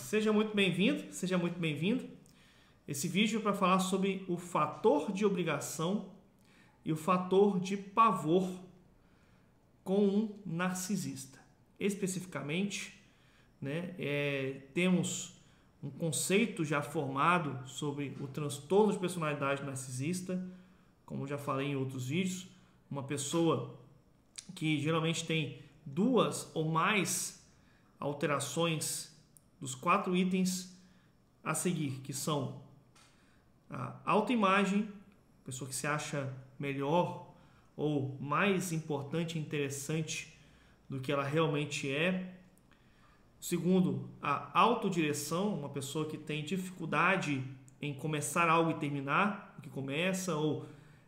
Seja muito bem-vindo, seja muito bem-vindo. Esse vídeo é para falar sobre o fator de obrigação e o fator de pavor com um narcisista. Especificamente, temos um conceito já formado sobre o transtorno de personalidade narcisista, como já falei em outros vídeos, uma pessoa que geralmente tem duas ou mais alterações dos 4 itens a seguir, que são a autoimagem, pessoa que se acha melhor ou mais importante e interessante do que ela realmente é. Segundo, a autodireção, uma pessoa que tem dificuldade em começar algo e terminar o que começa, ou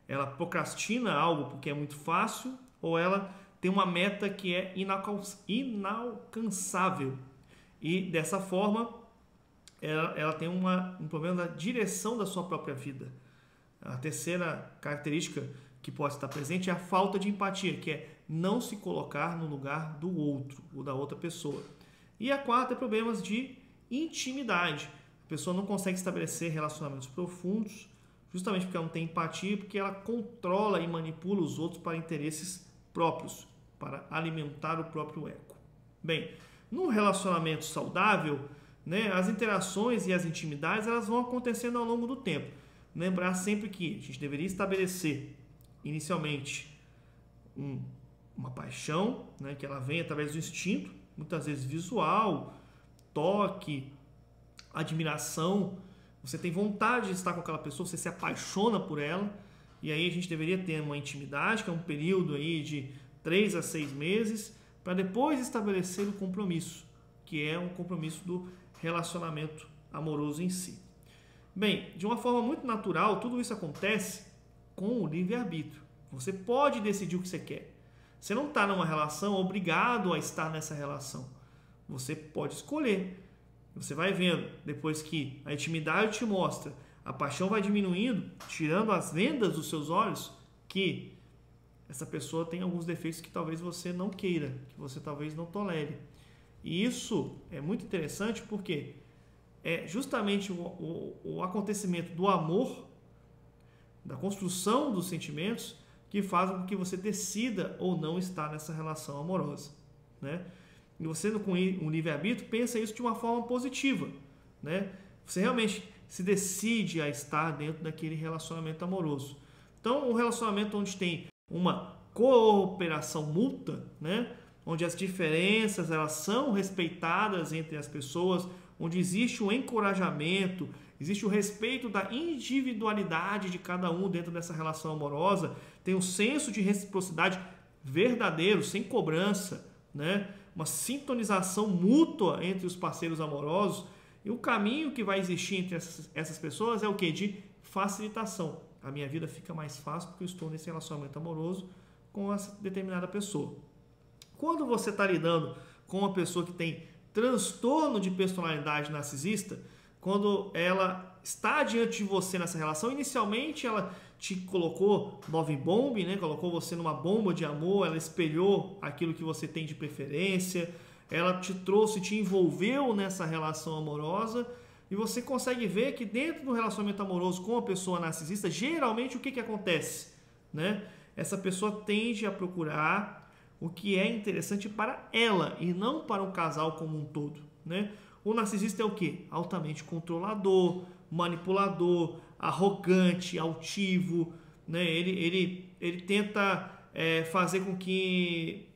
ela procrastina algo porque é muito fácil, ou ela tem uma meta que é inalcançável. E dessa forma, ela tem um problema da direção da sua própria vida. A terceira característica que pode estar presente é a falta de empatia, que é não se colocar no lugar do outro ou da outra pessoa. E a quarta é problemas de intimidade. A pessoa não consegue estabelecer relacionamentos profundos, justamente porque ela não tem empatia, porque ela controla e manipula os outros para interesses próprios, para alimentar o próprio ego. Bem, num relacionamento saudável, as interações e as intimidades elas vão acontecendo ao longo do tempo. Lembrar sempre que a gente deveria estabelecer inicialmente uma paixão, que ela vem através do instinto, muitas vezes visual, toque, admiração. Você tem vontade de estar com aquela pessoa, você se apaixona por ela, e aí a gente deveria ter uma intimidade, que é um período aí de 3 a 6 meses, para depois estabelecer o compromisso, que é um compromisso do relacionamento amoroso em si. Bem, de uma forma muito natural, tudo isso acontece com o livre-arbítrio. Você pode decidir o que você quer. Você não está numa relação obrigado a estar nessa relação. Você pode escolher. Você vai vendo, depois que a intimidade te mostra, a paixão vai diminuindo, tirando as vendas dos seus olhos, que essa pessoa tem alguns defeitos que talvez você não queira, que você talvez não tolere. E isso é muito interessante porque é justamente o acontecimento do amor, da construção dos sentimentos, que faz com que você decida ou não estar nessa relação amorosa. E você, com um livre-arbítrio, pensa isso de uma forma positiva. Você realmente se decide a estar dentro daquele relacionamento amoroso. Então, um relacionamento onde tem uma cooperação mútua, onde as diferenças elas são respeitadas entre as pessoas, onde existe um encorajamento, existe o respeito da individualidade de cada um dentro dessa relação amorosa, tem um senso de reciprocidade verdadeiro, sem cobrança, uma sintonização mútua entre os parceiros amorosos, e o caminho que vai existir entre essas pessoas é o que? De facilitação. A minha vida fica mais fácil porque eu estou nesse relacionamento amoroso com essa determinada pessoa. Quando você está lidando com uma pessoa que tem transtorno de personalidade narcisista, quando ela está diante de você nessa relação, inicialmente ela te colocou love bomb, colocou você numa bomba de amor, ela espelhou aquilo que você tem de preferência, ela te trouxe, te envolveu nessa relação amorosa, e você consegue ver que dentro do relacionamento amoroso com a pessoa narcisista, geralmente o que acontece? Essa pessoa tende a procurar o que é interessante para ela e não para o casal como um todo. O narcisista é o quê? Altamente controlador, manipulador, arrogante, altivo. Ele tenta fazer com que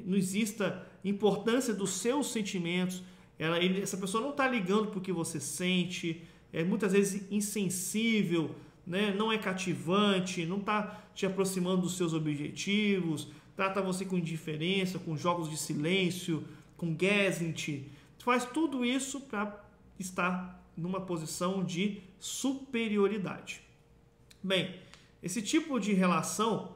não exista importância dos seus sentimentos. Essa pessoa não está ligando para o que você sente, é muitas vezes insensível, não é cativante, não está te aproximando dos seus objetivos, trata você com indiferença, com jogos de silêncio, com gaslighting. Faz tudo isso para estar numa posição de superioridade. Bem, esse tipo de relação,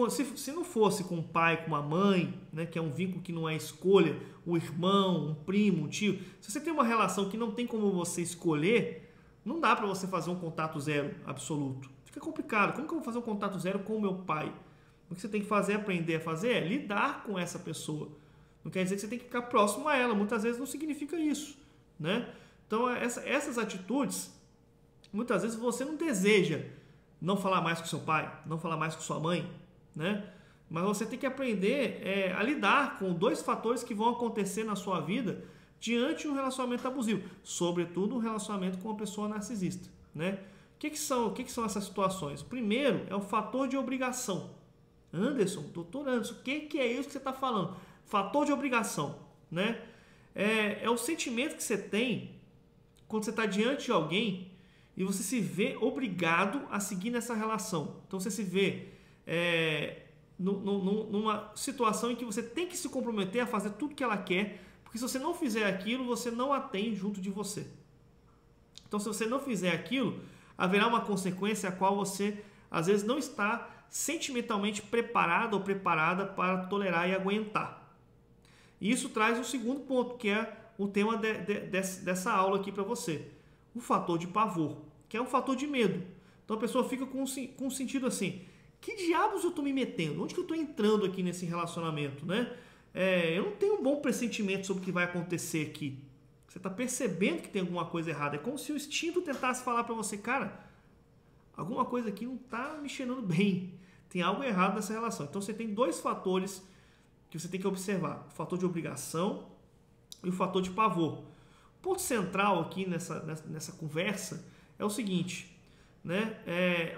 se não fosse com um pai, com uma mãe, que é um vínculo que não é escolha, um irmão, um primo, um tio, se você tem uma relação que não tem como você escolher, não dá para você fazer um contato zero absoluto. Fica complicado. Como que eu vou fazer um contato zero com o meu pai? O que você tem que fazer, aprender a fazer, é lidar com essa pessoa. Não quer dizer que você tem que ficar próximo a ela. Muitas vezes não significa isso. né? Então, essas atitudes, muitas vezes você não deseja não falar mais com seu pai, não falar mais com sua mãe, né? Mas você tem que aprender a lidar com dois fatores que vão acontecer na sua vida diante de um relacionamento abusivo, sobretudo um relacionamento com uma pessoa narcisista, né? O que são essas situações? O primeiro é o fator de obrigação. Anderson, doutor Anderson, o que é isso que você está falando? Fator de obrigação, né? É o sentimento que você tem quando você está diante de alguém e você se vê obrigado a seguir nessa relação. Então você se vê numa situação em que você tem que se comprometer a fazer tudo que ela quer, porque se você não fizer aquilo, você não a tem junto de você. Então, se você não fizer aquilo, haverá uma consequência a qual você, às vezes, não está sentimentalmente preparado ou preparada para tolerar e aguentar. E isso traz um segundo ponto, que é o tema dessa aula aqui para você. O fator de pavor, que é um fator de medo. Então, a pessoa fica com um sentido assim: que diabos eu estou me metendo? Onde que eu estou entrando aqui nesse relacionamento, né? Eu não tenho um bom pressentimento sobre o que vai acontecer aqui. Você está percebendo que tem alguma coisa errada. É como se o instinto tentasse falar para você: cara, alguma coisa aqui não está me cheirando bem. Tem algo errado nessa relação. Então você tem dois fatores que você tem que observar: o fator de obrigação e o fator de pavor. O ponto central aqui nessa conversa é o seguinte, né?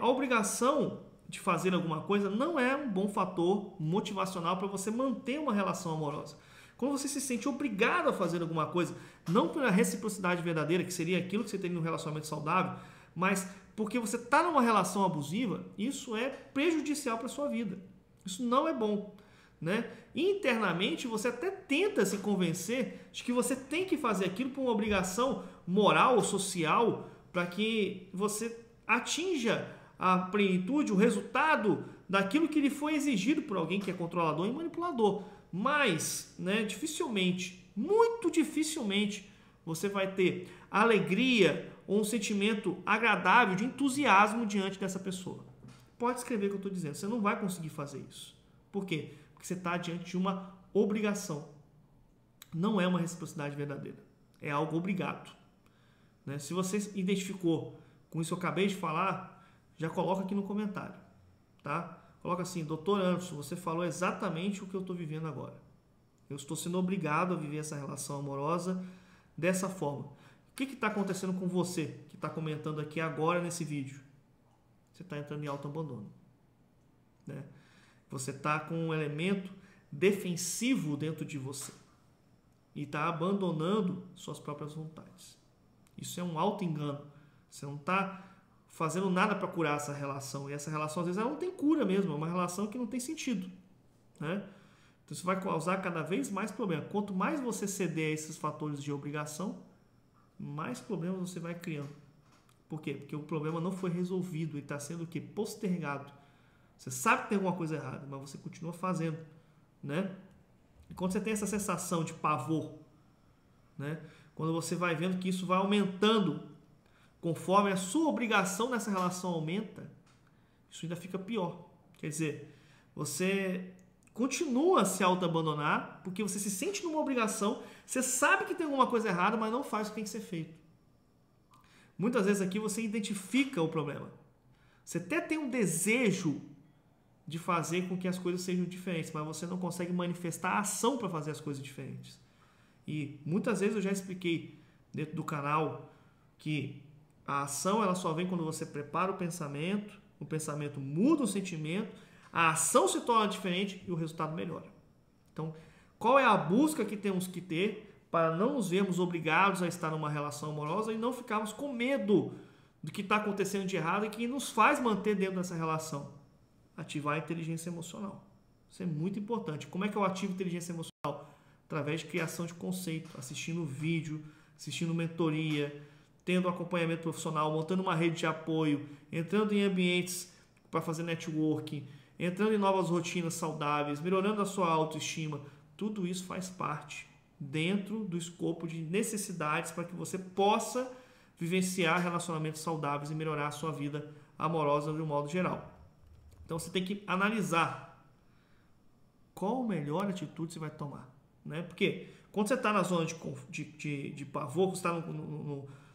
A obrigação de fazer alguma coisa não é um bom fator motivacional para você manter uma relação amorosa. Quando você se sente obrigado a fazer alguma coisa, não pela reciprocidade verdadeira, que seria aquilo que você tem num relacionamento saudável, mas porque você está numa relação abusiva, isso é prejudicial para a sua vida. Isso não é bom, né? Internamente, você até tenta se convencer de que você tem que fazer aquilo por uma obrigação moral ou social para que você atinja a plenitude, o resultado daquilo que lhe foi exigido por alguém que é controlador e manipulador. Mas, né, dificilmente, muito dificilmente, você vai ter alegria ou um sentimento agradável de entusiasmo diante dessa pessoa. Pode escrever o que eu estou dizendo, você não vai conseguir fazer isso. Por quê? Porque você está diante de uma obrigação. Não é uma reciprocidade verdadeira. É algo obrigado. Né? Se você identificou com isso que eu acabei de falar, já coloca aqui no comentário. Tá? Coloca assim: doutor Anderson, você falou exatamente o que eu estou vivendo agora. Eu estou sendo obrigado a viver essa relação amorosa dessa forma. O que está acontecendo com você que está comentando aqui agora nesse vídeo? Você está entrando em autoabandono. Né? Você está com um elemento defensivo dentro de você e está abandonando suas próprias vontades. Isso é um auto-engano. Você não está fazendo nada para curar essa relação. E essa relação, às vezes, ela não tem cura mesmo. É uma relação que não tem sentido. Né? Então, isso vai causar cada vez mais problema. Quanto mais você ceder a esses fatores de obrigação, mais problemas você vai criando. Por quê? Porque o problema não foi resolvido e está sendo o quê? Postergado. Você sabe que tem alguma coisa errada, mas você continua fazendo. Né? E quando você tem essa sensação de pavor, né? Quando você vai vendo que isso vai aumentando conforme a sua obrigação nessa relação aumenta, isso ainda fica pior. Quer dizer, você continua a se auto-abandonar porque você se sente numa obrigação, você sabe que tem alguma coisa errada, mas não faz o que tem que ser feito. Muitas vezes aqui você identifica o problema. Você até tem um desejo de fazer com que as coisas sejam diferentes, mas você não consegue manifestar a ação para fazer as coisas diferentes. E muitas vezes eu já expliquei dentro do canal que a ação ela só vem quando você prepara o pensamento muda o sentimento, a ação se torna diferente e o resultado melhora. Então, qual é a busca que temos que ter para não nos vermos obrigados a estar numa relação amorosa e não ficarmos com medo do que está acontecendo de errado e que nos faz manter dentro dessa relação? Ativar a inteligência emocional. Isso é muito importante. Como é que eu ativo a inteligência emocional? Através de criação de conceito, assistindo vídeo, assistindo mentoria, tendo acompanhamento profissional, montando uma rede de apoio, entrando em ambientes para fazer networking, entrando em novas rotinas saudáveis, melhorando a sua autoestima. Tudo isso faz parte dentro do escopo de necessidades para que você possa vivenciar relacionamentos saudáveis e melhorar a sua vida amorosa de um modo geral. Então você tem que analisar qual a melhor atitude você vai tomar. Né? Porque Quando você está na zona de pavor, quando você está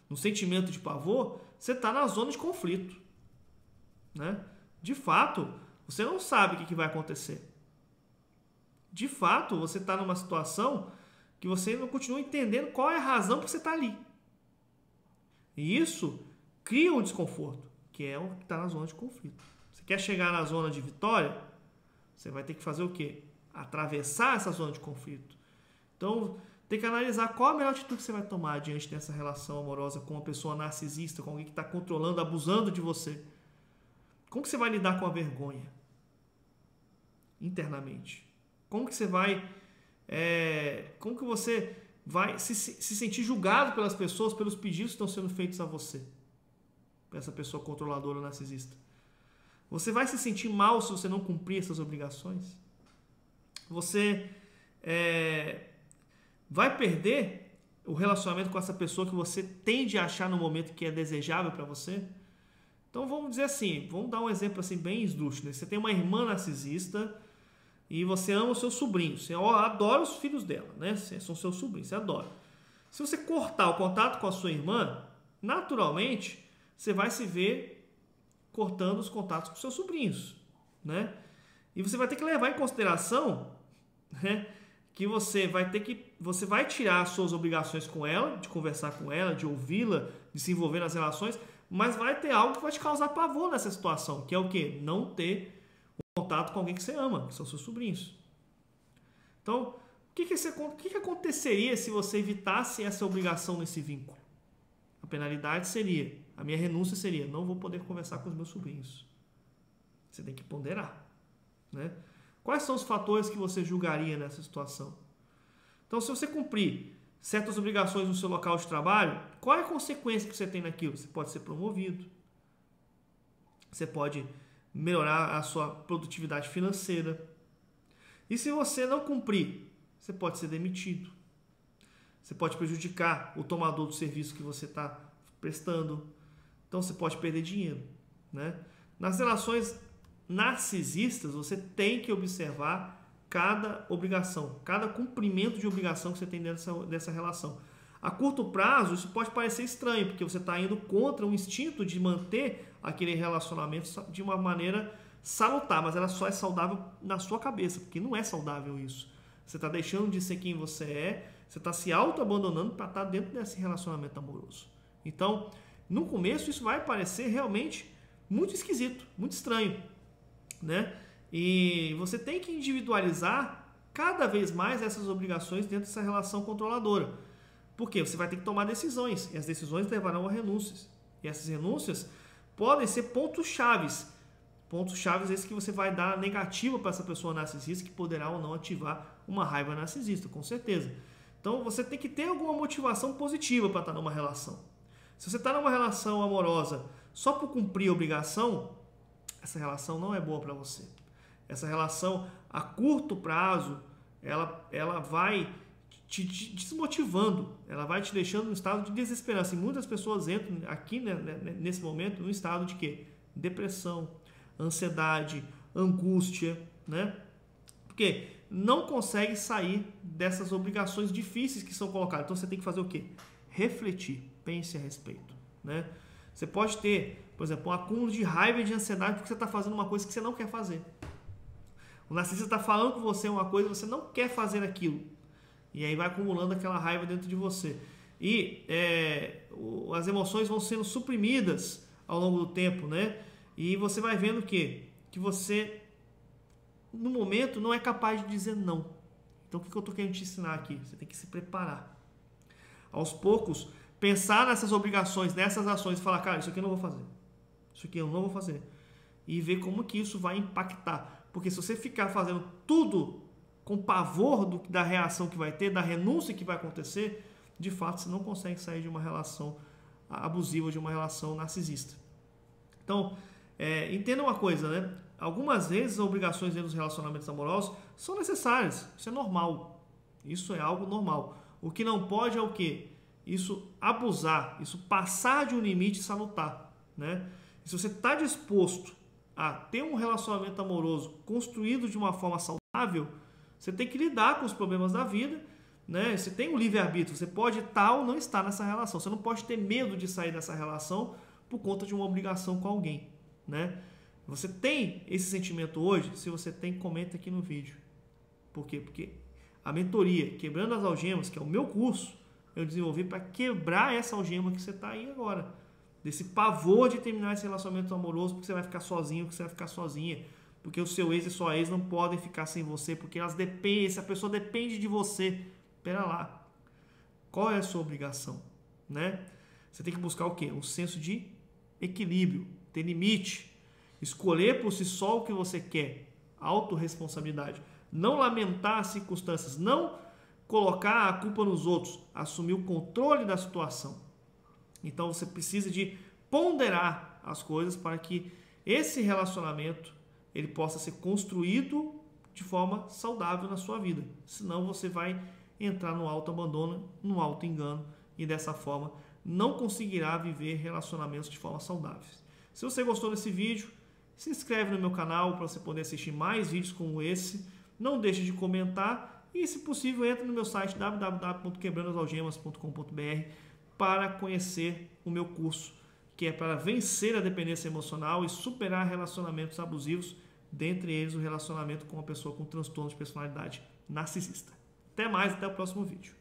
no sentimento de pavor, você está na zona de conflito, né? De fato, você não sabe o que vai acontecer. De fato, você está numa situação que você não continua entendendo qual é a razão para você estar ali. E isso cria um desconforto, que é o que está na zona de conflito. Você quer chegar na zona de vitória, você vai ter que fazer o quê? Atravessar essa zona de conflito. Então, tem que analisar qual a melhor atitude que você vai tomar diante dessa relação amorosa com uma pessoa narcisista, com alguém que está controlando, abusando de você. Como que você vai lidar com a vergonha internamente? Como que você vai se sentir julgado pelas pessoas, pelos pedidos que estão sendo feitos a você, para essa pessoa controladora ou narcisista? Você vai se sentir mal se você não cumprir essas obrigações? Você vai perder o relacionamento com essa pessoa que você tende a achar no momento que é desejável para você? Então vamos dizer assim, vamos dar um exemplo assim bem esdrúxulo. Você tem uma irmã narcisista e você ama os seus sobrinhos. Você adora os filhos dela, né? São seus sobrinhos, você adora. Se você cortar o contato com a sua irmã, naturalmente você vai se ver cortando os contatos com seus sobrinhos, né? E você vai ter que levar em consideração, né, que você vai tirar as suas obrigações com ela, de conversar com ela, de ouvi-la, de se envolver nas relações, mas vai ter algo que vai te causar pavor nessa situação, que é o quê? Não ter contato com alguém que você ama, que são seus sobrinhos. Então, o que aconteceria se você evitasse essa obrigação nesse vínculo? A penalidade seria, a minha renúncia seria, não vou poder conversar com os meus sobrinhos. Você tem que ponderar, né? Quais são os fatores que você julgaria nessa situação? Então, se você cumprir certas obrigações no seu local de trabalho, qual é a consequência que você tem naquilo? Você pode ser promovido, você pode melhorar a sua produtividade financeira. E se você não cumprir, você pode ser demitido. Você pode prejudicar o tomador do serviço que você está prestando. Então você pode perder dinheiro, né? Nas relações narcisistas, você tem que observar cada obrigação, cada cumprimento de obrigação que você tem dessa relação. A curto prazo, isso pode parecer estranho, porque você está indo contra o instinto de manter aquele relacionamento de uma maneira salutar, mas ela só é saudável na sua cabeça, porque não é saudável isso. Você está deixando de ser quem você é, você está se auto-abandonando para estar dentro desse relacionamento amoroso. Então, no começo, isso vai parecer realmente muito esquisito, muito estranho, né? E você tem que individualizar cada vez mais essas obrigações dentro dessa relação controladora. Porque você vai ter que tomar decisões, e as decisões levarão a renúncias. E essas renúncias podem ser pontos-chaves. Pontos-chaves esses que você vai dar negativa para essa pessoa narcisista, que poderá ou não ativar uma raiva narcisista, com certeza. Então você tem que ter alguma motivação positiva para estar numa relação. Se você está numa relação amorosa só por cumprir a obrigação, essa relação não é boa para você. Essa relação a curto prazo, ela vai te desmotivando, ela vai te deixando num estado de desesperança. E muitas pessoas entram aqui, né, nesse momento, num estado de quê? Depressão, ansiedade, angústia, né? Porque não consegue sair dessas obrigações difíceis que são colocadas. Então você tem que fazer o quê? Refletir, pense a respeito, né? Você pode ter, por exemplo, um acúmulo de raiva e de ansiedade porque você está fazendo uma coisa que você não quer fazer. O narcisista está falando com você uma coisa e você não quer fazer aquilo. E aí vai acumulando aquela raiva dentro de você. E as emoções vão sendo suprimidas ao longo do tempo, né? E você vai vendo que você, no momento, não é capaz de dizer não. Então, o que eu estou querendo te ensinar aqui? Você tem que se preparar. Aos poucos, pensar nessas obrigações, nessas ações e falar, cara, isso aqui eu não vou fazer. Isso aqui eu não vou fazer. E ver como que isso vai impactar. Porque se você ficar fazendo tudo com pavor da reação que vai ter, da renúncia que vai acontecer, de fato você não consegue sair de uma relação abusiva, de uma relação narcisista. Então, entenda uma coisa, né? Algumas vezes as obrigações dentro dos relacionamentos amorosos são necessárias. Isso é normal. Isso é algo normal. O que não pode é o quê? Isso abusar, isso passar de um limite salutar, né? E se você está disposto a ter um relacionamento amoroso construído de uma forma saudável, você tem que lidar com os problemas da vida né? Você tem um livre-arbítrio, você pode estar ou não estar nessa relação. Você não pode ter medo de sair dessa relação por conta de uma obrigação com alguém, né? Você tem esse sentimento hoje? Se você tem, comenta aqui no vídeo. Por quê? Porque a mentoria Quebrando as Algemas, que é o meu curso, eu desenvolvi para quebrar essa algema que você está aí agora. Desse pavor de terminar esse relacionamento amoroso porque você vai ficar sozinho, porque você vai ficar sozinha. Porque o seu ex e sua ex não podem ficar sem você, porque elas dependem, essa pessoa depende de você. Pera lá. Qual é a sua obrigação? Né? Você tem que buscar o quê? Um senso de equilíbrio, ter limite. Escolher por si só o que você quer. Autorresponsabilidade. Não lamentar as circunstâncias. Não colocar a culpa nos outros. Assumir o controle da situação. Então você precisa de ponderar as coisas para que esse relacionamento ele possa ser construído de forma saudável na sua vida. Senão você vai entrar no autoabandono, no autoengano e dessa forma não conseguirá viver relacionamentos de forma saudável. Se você gostou desse vídeo, se inscreve no meu canal para você poder assistir mais vídeos como esse. Não deixe de comentar e, se possível, entre no meu site www.quebrandosalgemas.com.br para conhecer o meu curso, que é para vencer a dependência emocional e superar relacionamentos abusivos, dentre eles o relacionamento com uma pessoa com transtorno de personalidade narcisista. Até mais, até o próximo vídeo.